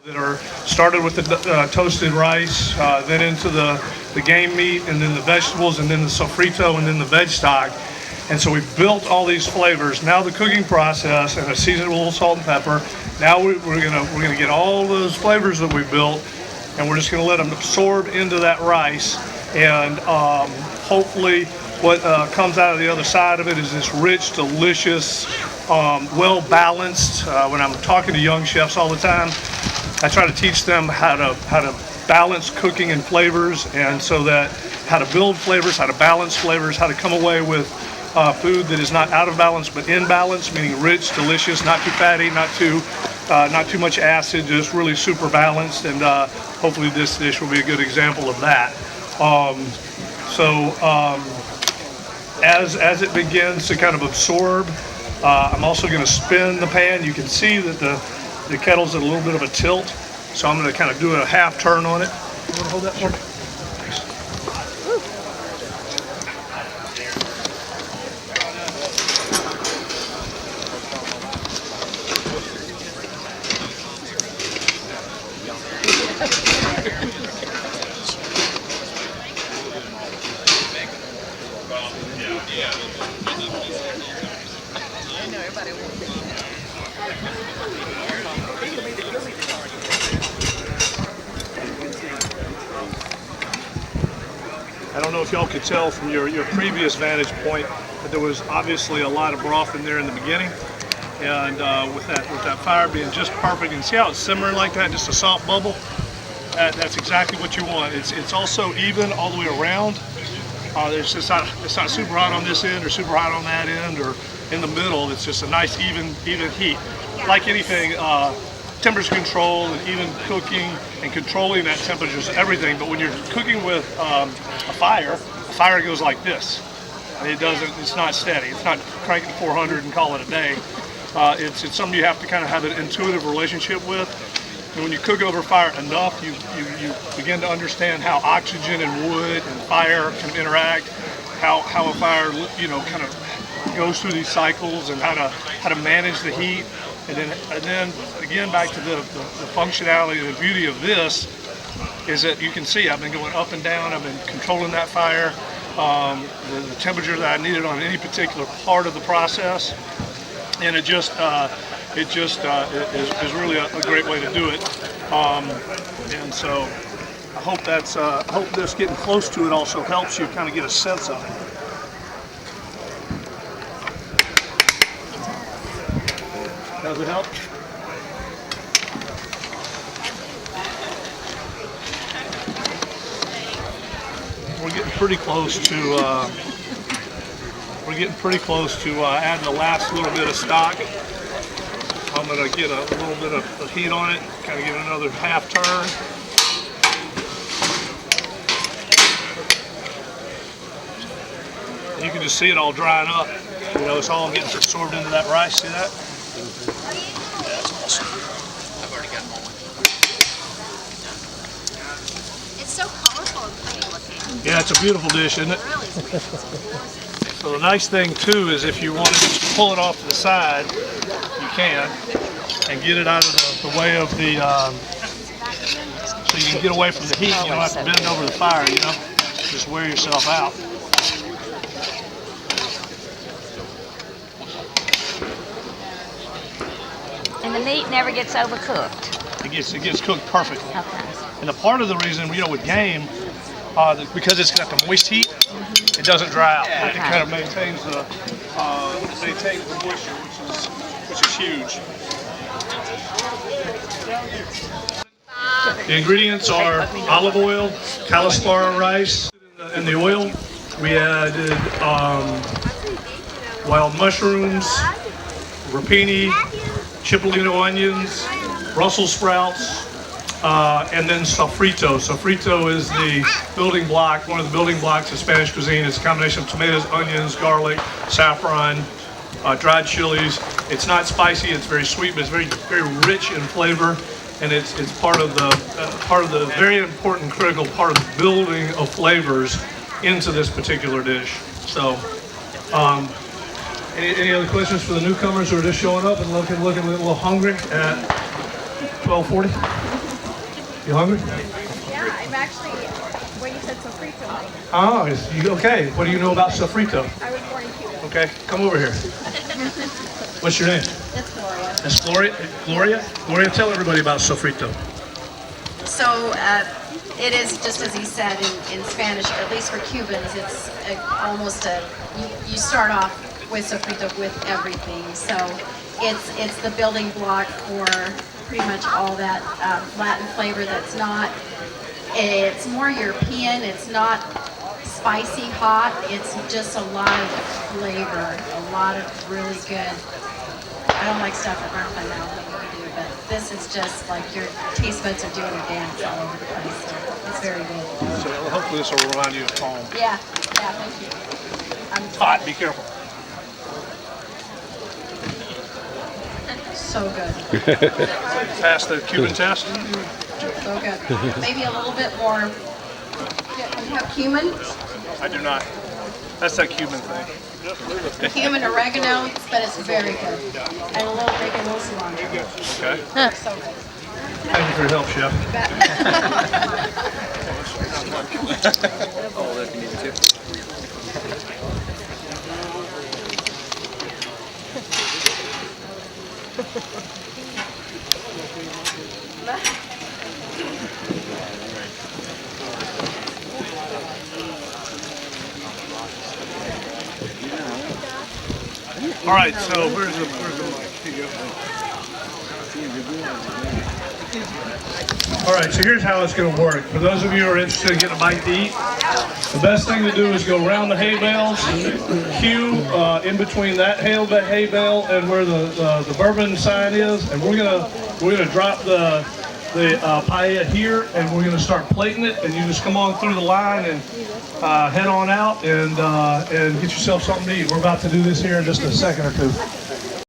that are started with the toasted rice, then into the game meat, and then the vegetables, and then the sofrito, and then the veg stock. And so we've built all these flavors. Now the cooking process, and I season it with a little salt and pepper. Now we're gonna get all those flavors that we built, and we're just gonna let them absorb into that rice. And hopefully, what comes out of the other side of it is this rich, delicious, well balanced. When I'm talking to young chefs all the time, I try to teach them how to balance cooking and flavors, and so that how to build flavors, how to balance flavors, how to come away with food that is not out of balance but in balance, meaning rich, delicious, not too fatty, not too much acid, just really super balanced. And hopefully this dish will be a good example of that. As it begins to kind of absorb, I'm also going to spin the pan. You can see that the kettle's at a little bit of a tilt, so I'm going to kind of do a half turn on it. You want to hold that for me? I don't know if y'all could tell from your previous vantage point, but there was obviously a lot of broth in there in the beginning. And with that fire being just perfect, and see how it's simmering like that, just a soft bubble? That's exactly what you want. It's also even all the way around. It's not super hot on this end or super hot on that end or in the middle. It's just a nice even heat. Like anything, temperature control and even cooking and controlling that temperature is everything. But when you're cooking with a fire goes like this. It's not steady. It's not cranking 400 and call it a day. It's something you have to kind of have an intuitive relationship with. And when you cook over fire enough, you begin to understand how oxygen and wood and fire can interact, how a fire kind of goes through these cycles, and how to manage the heat. And then again, back to the functionality and the beauty of this is that you can see I've been going up and down. I've been controlling that fire, the temperature that I needed on any particular part of the process, and it just is really a great way to do it. And so I hope this getting close to it also helps you kind of get a sense of it. Does it help? We're getting pretty close to adding the last little bit of stock. I'm going to get a little bit of heat on it, kind of get another half turn. And you can just see it all drying up. It's all getting absorbed into that rice. See that? That's awesome. I've already got one. It's so colorful and pretty looking. Yeah, it's a beautiful dish, isn't it? So the nice thing too is if you want to just pull it off to the side, you can, and get it out of the way of the, so you can get away from the heat. You don't have to bend over the fire, just wear yourself out. And the meat never gets overcooked. It gets cooked perfectly. Okay. And a part of the reason, with game, because it's got the moist heat, it doesn't dry out. It kind of maintains the moisture, which is huge. The ingredients are olive oil, cauliflower rice in the oil. We added wild mushrooms, rapini, cipollino onions, Brussels sprouts, and then sofrito. Sofrito is the building block, one of the building blocks of Spanish cuisine. It's a combination of tomatoes, onions, garlic, saffron, dried chilies. It's not spicy, it's very sweet, but it's very, very rich in flavor. And it's part of the very important, critical part of the building of flavors into this particular dish. So, any other questions for the newcomers who are just showing up and looking a little hungry at 12:40? You hungry? Yeah, I'm actually, when you said sofrito, Oh, okay. What do you know about sofrito? I was born in Cuba. Okay, come over here. What's your name? It's Gloria. It's Gloria. Gloria? Gloria, tell everybody about sofrito. So it is just as he said in Spanish, at least for Cubans, it's almost you start off with sofrito with everything. So it's the building block for pretty much all that Latin flavor that's not, it's more European, it's not spicy hot, it's just a lot of flavor, a lot of really good. I don't like stuff that runs my mouth like you do, but this is just like your taste buds are doing a dance all over the place. So it's very good. So hopefully this will remind you of home. Yeah, thank you. It's hot, be careful. So good, Pass the Cuban test. so good. Maybe a little bit more. You have cumin, I do not. That's that Cuban thing. cumin, oregano, but it's very good. And a little bacon, a little cilantro. Okay. So good. Thank you for your help, Chef. All right, so where's the mic? Here you go. All right, so here's how it's going to work. For those of you who are interested in getting a bite to eat, the best thing to do is go around the hay bales, cue in between that hay bale and where the bourbon sign is, and we're gonna drop the paella here, and we're gonna start plating it, and you just come on through the line and head on out and get yourself something to eat. We're about to do this here in just a second or two.